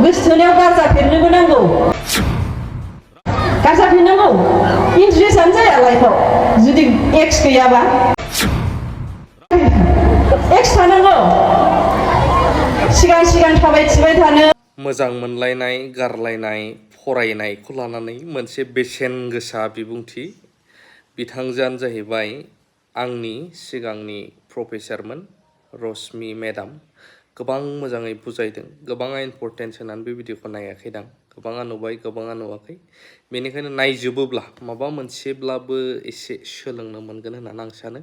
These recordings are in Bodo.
गोसो थोनायाव गारजाफेरनोबो नांगौ गारजाफेरनांगौ इन्ट्रेस्टआनो जाया लाइफआव जुदि एक्स गैयाबा एक्स थानांगौ सिगां सिगां थाबायथिबाय थानो मोजां मोनलायनाय गारलायनाय फरायनायखौ लानानै मोनसे बेसेन गोसा बिबुंथि बिथांजोआनो जाहैबाय आंनि सिगांनि प्रफेसारमोन रश्मि मेडाम गोबां मोजाङै बुजायदों गोबाङा इम्परटेन्स होनानै बे भिडिअखौ नायाखैदां गोबाङा नुबाय गोबाङा नुवाखै बेनिखायनो नायजोबोब्ला माबा मोनसेब्लाबो एसे सोलोंनो मोनगोन होननानै आं सानो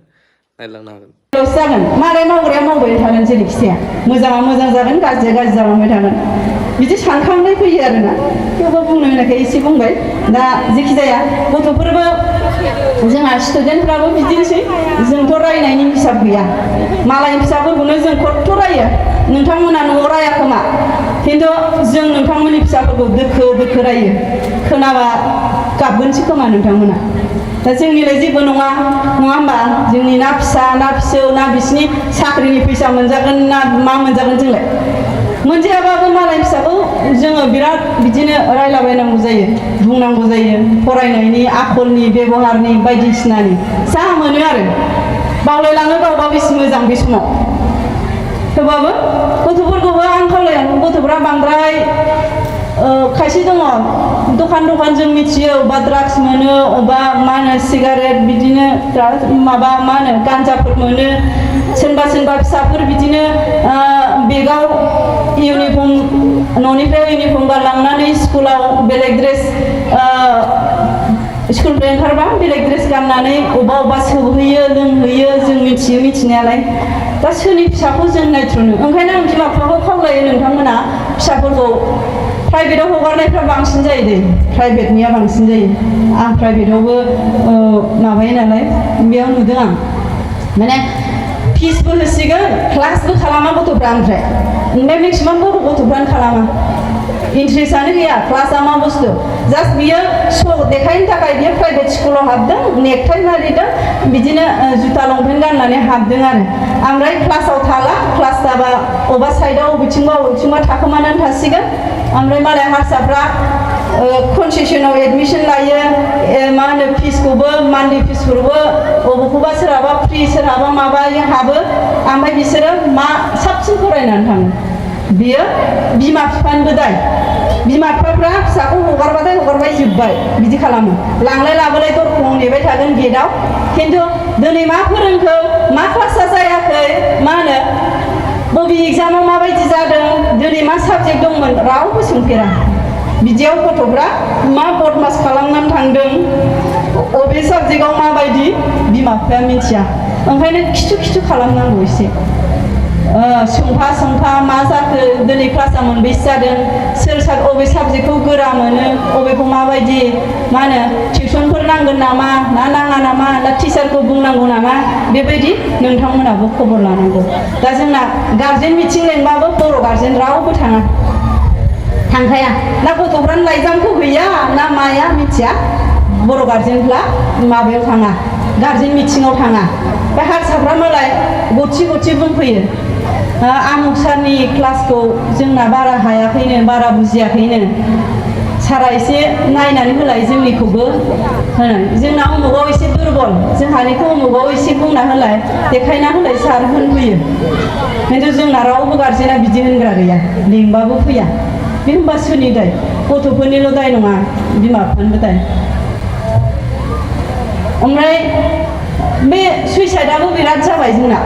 नायलांनो हागोन जागोन मालाय मावग्राया मावबाय थागोन जेरैखिजाया मोजाङा मोजां जागोन गाज्रिया गाज्रि जालांबाय थागोन बिदि सानखांनाय फैयो आरोना थेवबो बुंनो होनाखै एसे बुंबाय दा जेखि जाया गथ'फोरबो जोंहा स्टुडेन्टफ्राबो बिदिनोसै जोंथ' रायनायनि हिसाब गैया मालायनि फिसाफोरखौनो जों खथ' रायो नोंथांमोना न'आव राया खोमा खिन्थु जों नोंथांमोननि फिसाफोरखौ दोखो दोखो रायो खोनाबा गाबगोनसै खोमा नोंथांमोना दा जोंनिलाय जेबो नङा होमबा जोंनि ना फिसा ना फिसौ ना बिसिनि साख्रिनि फैसा मोनजागोन ना मा मोनजागोन जोंलाय मोनजायाबाबो मालाय फिसाखौ जोङो बिराद बिदिनो रायलाबायनांगौ जायो बुंनांगौ जायो फरायनायनि आखलनि बेबहारनि बायदिसिनानि जा मोनो आरो बावलायलाङो गावबा बेसे मोजां बे समाव थेवबाबो गथ'फोरखौबो आं खावलायलाङो गथ'फ्रा बांद्राय खायसे दङ दखान जों मिथियो अबा ड्राग्स मोनो अबा मा होनो सिगारेट बिदिनो माबा मा होनो गान्जाफोर मोनो सोरबा फिसाफोर बिदिनो बेगाव इउनिफर्म न'निफ्राय इउनिफर्म गानलांनानै स्कुलाव बेलेग ड्रेस स्कुलनिफ्राय ओंखारबा बेलेग ड्रेस गाननानै अबा सोबहैयो लोंहैयो जों मिथियो मिथिनायालाय दा सोरनि फिसाखौ जों नायथ्र'नो ओंखायनो आं बिमा बिफाखौ खावलायो नोंथांमोना फिसाफोरखौ प्राइभेटाव हगारनायफ्रा बांसिन जायो दे प्राइभेटनिया बांसिन जायो आं प्राइभेटावबो माबायो नालाय बेयाव नुदों आं माने फिसबो होसिगोन क्लासबो खालामा गथ'फ्रा ओमफ्राय मेक्सिमाम गथ'फ्रानो खालामा इन्ट्रेस्टआनो गैया क्लासआ मा बुस्थु जास्ट बियो श' देखायनो थाखाय बियो प्राइभेट स्कुलाव हाबदों नेकटाइ मारिदों बिदिनो जुथा लंपेन्ट गाननानै हाबदों आरो ओमफ्राय क्लासाव थाला क्लास जाबा अबा साइडआव बबेथिंबा थाखोमानानै थासिगोन ओमफ्राय मालाय हारसाफ्रा कनसेसनाव एडमिसन लायो मा होनो फिसखौबो मान्थलि फिसफोरबो बबेखौबा सोरहाबा फ्रि सोरहाबा माबायो हाबो ओमफ्राय बिसोरो मा साबसिन फरायनानै थाङो बियो बिमा बिफानिबो दाय बिमा बिफाफ्रा फिसाखौ हगारबाथाय हगारबाय जोब्बाय बिदि खालामो लांलाय लाबोलाय दरखंआव नेबाय थागोन गेटआव खिन्थु दिनै मा फोरोंखो मा क्लासा जायाखै मा होनो बबे एग्जामाव माबायदि जादों दिनै मा साबजेक्ट दंमोन रावबो सोंफेरा बिदियाव गथ'फ्रा मा बदमास खालामनानै थांदों बबे साबजेक्टआव माबायदि बिमा बिफाया मिथिया ओंखायनो खिथु खालामनांगौ एसे सोंफा मा जाखो दिनै क्लासा मोनबेसे जादों सोर बबे साबजेक्टखौ गोरा मोनो बबेखौ माबायदि मा होनो टिउसनफोर नांगोन नामा ना नाङा नामा ना टिचारखौ बुंनांगौ नामा बेबायदि नोंथांमोनाबो खबर लानांगौ दा जोंना गार्जेन मिटिं लेंबाबो बर' गार्जेन रावबो थांखाया ना गथ'फ्रानो लाइजामखौ हैया ना माया मिथिया बर' गार्जेनफ्रा माबायाव थाङा गार्जेन मिटिङाव थाङा बे हारसाफ्रा मालाय गथि बुंफैयो आमुक सारनि क्लासखौ जोंना बारा हायाखैनो बारा बुजियाखैनो सारा एसे नायनानै होलाय जोंनिखौबो होनो जोंना उमुगाव एसे दुरबल जोंहानिखौ उमुगाव एसे बुंना होलाय देखायना होलाय सार होनफैयो खिन्थु जोंना रावबो गार्जेना बिदि होनग्रा गैया लिंबाबो फैया बे होनबा सोरनि दाय गथ'फोरनिल' दाय नङा बिमा बिफानिबो दाय ओमफ्राय बे सुइसाइडआबो बिराद जाबाय जोंना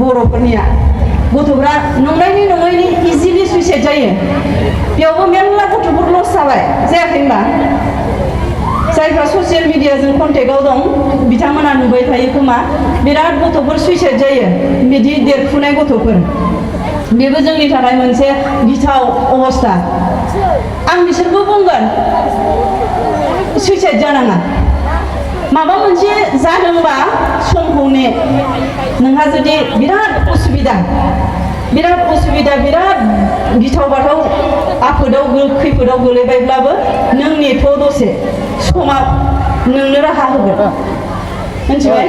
बर'फोरनिया गथ'फ्रा नंनायनि इजिलि सुइसाइड जायो बेयावबो मेरला गथ'फोर लस जाबाय जायाखै होनबा जायफ्रा ससियेल मिडियाजों कन्टेक्टआव दं बिथांमोना नुबाय थायो खोमा बिराद गथ'फोर सुइसाइड जायो बिदि देरफुनाय गथ'फोर बेबो जोंनि थाखाय मोनसे गिथाव अबस्था आं बिसोरबो बुंगोन सुइसाइड जानाङा माबा मोनसे जादोंबा समखौ ने नोंहा जुदि बिराद उसुबिदा बिराद गिथाव बाथाव आफोदाव खैफोदाव गोलैबायब्लाबो नों नेथ' दसे समा नोंनो राहा होगोन मिथिबाय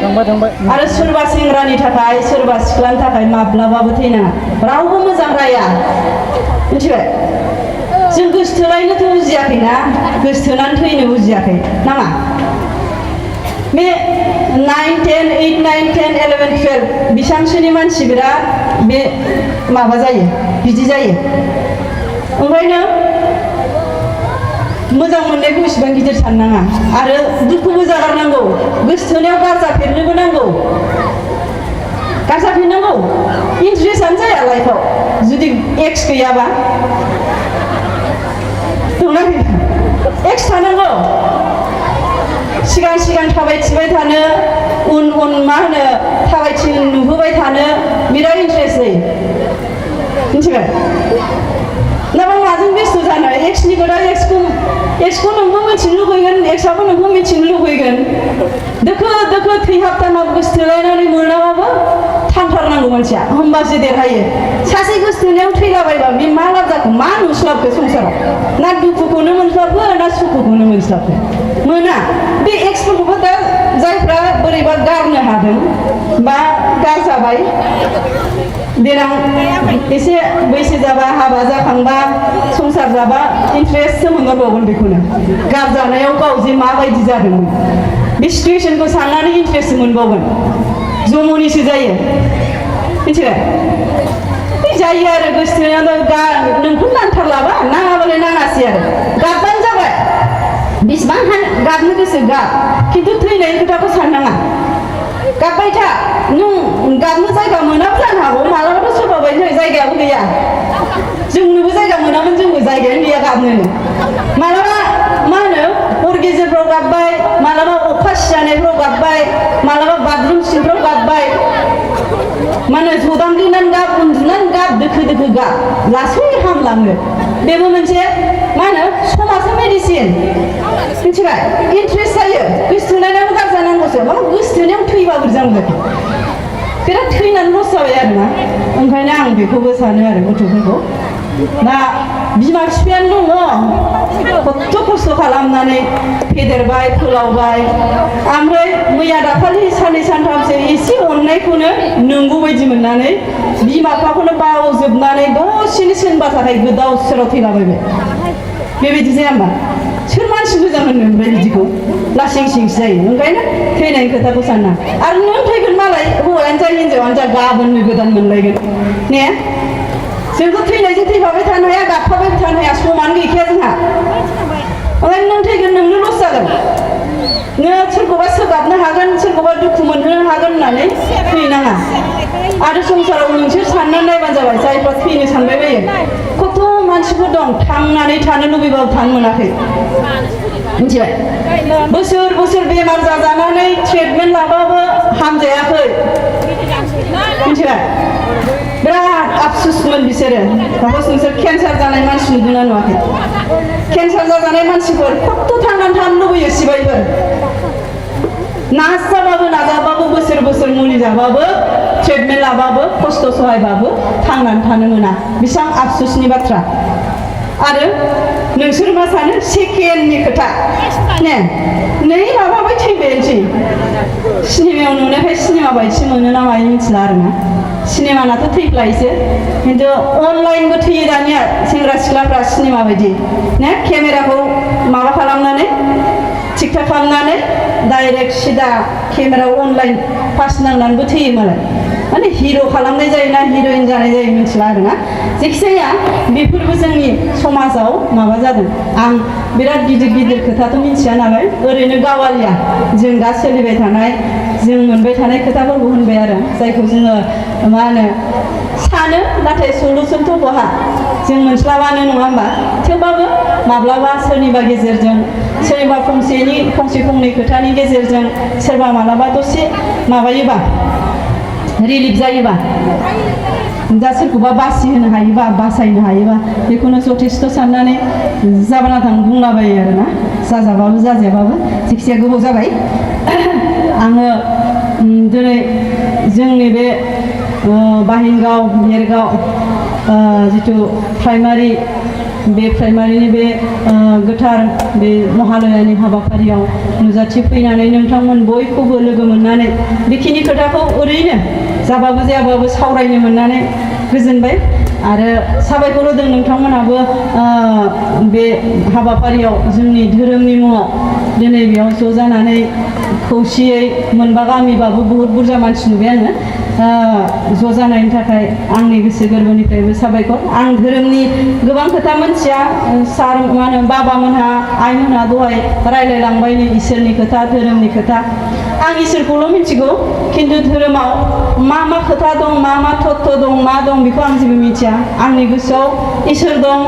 आरो सोरबा सेंग्रानि थाखाय सोरबा सिख्लानि थाखाय माब्लाबाबो थैनाङा रावबो मोजां राया मिथिबाय जों गोसोथोलायनोथ' उजियाखैना गोसोथोनानै थैनो उजियाखै नामा बे 9, 10, 8, 9, 10, 11, 12 बेसांसोनि मानसि बिराद बे माबा जायो बिदि जायो ओंखायनो मोजां मोननायखौ इसेबां गिदिर साननाङा आरो दुखुबो जागारनांगौ गोसोथोनायाव गारजाफेरनोबो नांगौ गारजाफेरनांगौ इन्ट्रेस्टआनो जाया लाइफआव जुदि एक्स गैयाबा दंना एक्स थानांगौ सिगां सिगां थाबायथिबाय थानो उन उन मा होनो थाबायथि नुहोबाय थानो बिराद इन्ट्रेस्ट जायो मिथिबाय नङाबा माजों बेस्थ' जानो एक्सनि खोथा एक्सखौ नोंबो मिथिनो लुबैगोन एक्सआबो नोंखौ मिथिनो लुबैगोन दोखो दोखो थैहाबथानाव गोसोथोलायनानै मोनाबाबो थांथारनांगौ मानसिया होमबासो देरहायो सासे गोसोथोनायाव थैलाबायबा बे मा लाब जाखो मा नुस्लाबखो संसाराव ना दुखुखौनो मोनस्लाबखो ना सुखुखौनो मोनस्लाबखो मोना बे एक्सफोरखौबो दा जायफ्रा बोरैबा गारनो हादों बा गारजाबाय देनां एसे बैसो जाबा हाबा जाखांबा संसार जाबा इन्ट्रेस्टसो मोनबावगोन बेखौनो गारजानायाव गाव जे माबायदि जादोंमोन बे सिटुएसनखौ साननानै इन्ट्रेस्ट मोनबावगोन जमनिसो जायो मिथिबाय जायो आरो गोसोथोनायाव नोंखौ नांथारलाबा नाङाबालाय नाङासै आरो गाबबानो जाबाय बेसेबां गाबनो गोसो गाब खिन्थु थैनायनि खोथाखौ साननाङा गाबबाय था नों गाबनो जायगा मोनाबो जानो हागौ मालाबाथ' सोरबा बायदि जायगायाबो गैया जोंनोबो जायगा मोनामोन जोंबो जायगायानो गैया गाबनोनो मालाबा मा होनो हर गेजेरफ्राव गाबबाय मालाबा अखा सिजानायफ्राव गाबबाय मालाबा बाथरुम सिंफ्राव गाबबाय मा होनो जदामब्लिनानै गाब उन्दुनानै गाब दोखो दोखो गाब लासै हामलाङो बेबो मोनसे मा होनो समाजनि मेडिसिन मिथिबाय इन्ट्रेस्ट जायो गोसोथोनायाव गारजानांगौसो मा गोसोथोनायाव थैबा बोरै जानांगौ बिराद थैनानै लस जाबाय आरोना ओंखायनो आं बेखौबो सानो आरो गथ'फोरखौ दा बिमा बिफायानो दङ खस्थ' खस्थ' खालामनानै फेदेरबाय फोलावबाय ओमफ्राय मैया दाखालि साननै सानथामसो एसे अननायखौनो नंगौ बायदि मोननानै बिमा बिफाखौनो बावजोबनानै दसेनो सोरनिबा थाखाय गोदाव सोराव थैलाबायबाय बेबायदि जाया होमबा सोर मानसि मोजां होनो ओमफ्राय बिदिखौ लासिं सिंसो जायो ओंखायनो थैनायनि खोथाखौ सानना आरो नों थैगोन मालाय हौवायानो जा हिन्जावानो जा गाबोननो गोदान मोनलायगोन ने जोंथ' थैनायजों थैफाबाय थानो हाया गाबफाबाय थानो हाया समानो गैखाया जोंहा ओंखायनो नों थैगोन नोंनो लस जागोन नों सोरखौबा सोगाबनो हागोन सोरखौबा दुखु मोनहोनो हागोन होननानै थैनाङा आरो संसाराव नोंसोर साननानै नायबानो जाबाय जायफ्रा थैनो सानबाय बायो खथ' मानसिफोर दं थांनानै थानो लुबैबाबो थानो मोनाखै मिथिबाय बोसोर बोसोर बेमार जाजानानै ट्रिटमेन्ट लाबाबो हामजायाखै मिथिबाय बिराद आफसुसमोन बिसोरो सापस नोंसोर केन्सार जानाय मानसि नुदोंना नुवाखै केन्सार जाजानाय मानसिफोर खथ' थांनानै थानो लुबैयो सिबायफोर नाजाबाबो बोसोर बोसोर मुलि जाबाबो ट्रिटमेन्ट लाबाबो खस्थ' सहायबाबो थांनानै थानो मोना बेसेबां आफसुसनि बाथ्रा आरो नोंसोर मा सानो सेकेन्डनि खोथा ने नै माबाबाय थैबायानोसै सिनेमायाव नुनायखाय सिनेमा बायदिसो मोनो ना मायो मिथिला आरोना सिनेमानाथ' थैफ्लायोसो खिन्थु अनलाइनबो थैयो दानिया सेंग्रा सिख्लाफ्रा सिनेमा बायदि ने केमेराखौ माबा खालामनानै थिक-थाक खालामनानै डाइरेक्ट सिदा केमेरायाव अनलाइन पास नांनानैबो थैयो मालाय माने हिर' खालामनाय जायोना हिर'इन जानाय जायो मिथिला आरोना जायखिजाया बेफोरबो जोंनि समाजाव माबा जादों आं बिराद गिदिर गिदिर खोथाथ' मिथिया नालाय ओरैनो गावालिया जों दा सोलिबाय थानाय जों मोनबाय थानाय खोथाफोरखौ होनबाय आरो जायखौ जोङो मा होनो सानो नाथाय सलुसनथ' बहा जों मोनस्लाबानो नङा होमबा थेवबाबो माब्लाबा सोरनिबा गेजेरजों सोरनिबा फंसे फंनै खोथानि गेजेरजों सोरबा मालाबा दसे माबायोबा रिलिफ जायोबा दा सोरखौबा बासि होनो हायोबा बासायनो हायोबा बेखौनो जथेस्थ' साननानै जाबाना थां बुंलाबायो आरोना जाजाबाबो जाजायाबाबो जायखिजाया गोबाव जाबाय आङो दिनै जोंनि बे बाहिनगाव मेरगाव जिथु प्राइमारि बे प्राइमारिनि बे गोथार बे महालयानि हाबाफारियाव नुजाथिफैनानै नोंथांमोन बयखौबो लोगो मोननानै बेखिनि खोथाखौ ओरैनो जाबाबो जायाबाबो सावरायनो मोननानै गोजोनबाय आरो साबायखर होदों नोंथांमोनाबो बे हाबाफारियाव जोंनि धोरोमनि मुङाव दिनै बेयाव ज' जानानै खौसेयै मोनबा गामिबाबो बहुद बुरजा मानसि नुबाय आङो ज' जानायनि थाखाय आंनि गोसो गोरबोनिफ्रायबो साबायखर आं धोरोमनि गोबां खोथा मोनथिया सार मा होनो बाबामोनहा आइमोनहा दहाय रायलायलांबाय इसोरनि खोथा धोरोमनि खोथा आं इसोरखौल' मिथिगौ खिन्थु धोरोमाव मा मा खोथा दं मा मा तत्व दं मा दं बेखौ आं जेबो मिथिया आंनि गोसोआव इसोर दं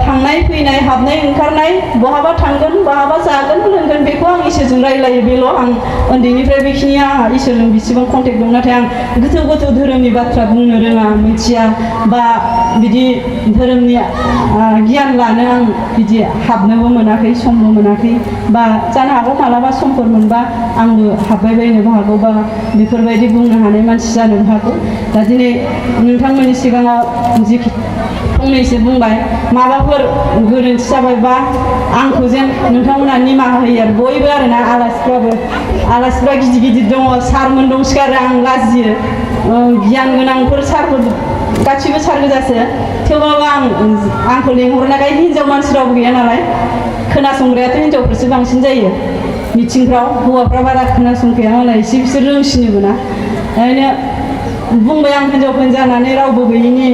थांनाय फैनाय हाबनाय ओंखारनाय बहाबा थांगोन बहाबा जागोन लोंगोन बेखौ आं इसोरजों रायलायो बेल' आं उन्दैनिफ्राय बेखिनिया आंहा इसोरजों बेसेबां कन्टेक्ट दं नाथाय आं गोथौ गोथौ धोरोमनि बाथ्रा बुंनो रोङा मिथिया बा बिदि धोरोमनि गियान लानो आं बिदि हाबनोबो मोनाखै समबो मोनाखै बा जानो हागौ मालाबा समफोर मोनबा आंबो हाबबाय बायनोबो हागौ बा बेफोरबायदि बुंनो हानाय मानसि जानोबो हागौ दा दिनै नोंथांमोननि सिगाङाव जिखि फंनैसो बुंबाय माबाफोर गोरोन्थि जाबायबा आंखौ जेन नोंथांमोना निमाहा होयो आरो बयबो आरोना आलासिफ्रा गिदिर गिदिर दङ सारमोन दंसोगारो आं लाजियो गियान गोनांफोर सारफोर गासिबो सार गोजासो थेवबाबो आंखौ लेंहरनायखाय हिनजाव मानसि रावबो गैया नालाय खोनासंग्रायाथ' हिनजावफोरसो बांसिन जायो मिथिंफ्राव हौवाफ्रा बारा खोनासंखाया नालाय एसे बिसोर रोंसिनोबो ना ओरैनो बुंबाय आं हिनजावफोर जानानै रावबो गैयिनि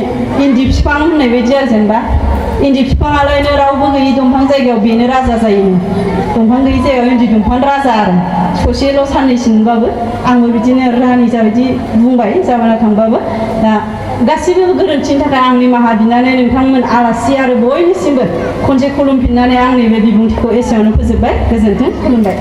इन्दि बिफां होननाय बायदि आरो जेनेबा इन्दि बिफाङालायनो रावबो गैयि दंफां जायगायाव बेनो राजा जायोनो दंफां गैयि जायगायाव इन्दि दंफां राजा आरो ससेल' साननैसो नुबाबो आंबो बिदिनो रानि जाबायदि बुंबाय जाबाना थांबाबो दा गासिबो गोरोन्थिनि थाखाय आं निमाहा बिनानै नोंथांमोन आलासि आरो बयनिसिमबो खनसे खुलुमफिननानै आंनि बे बिबुंथिखौ एसेयावनो फोजोबबाय गोजोन्थों खुलुमबाय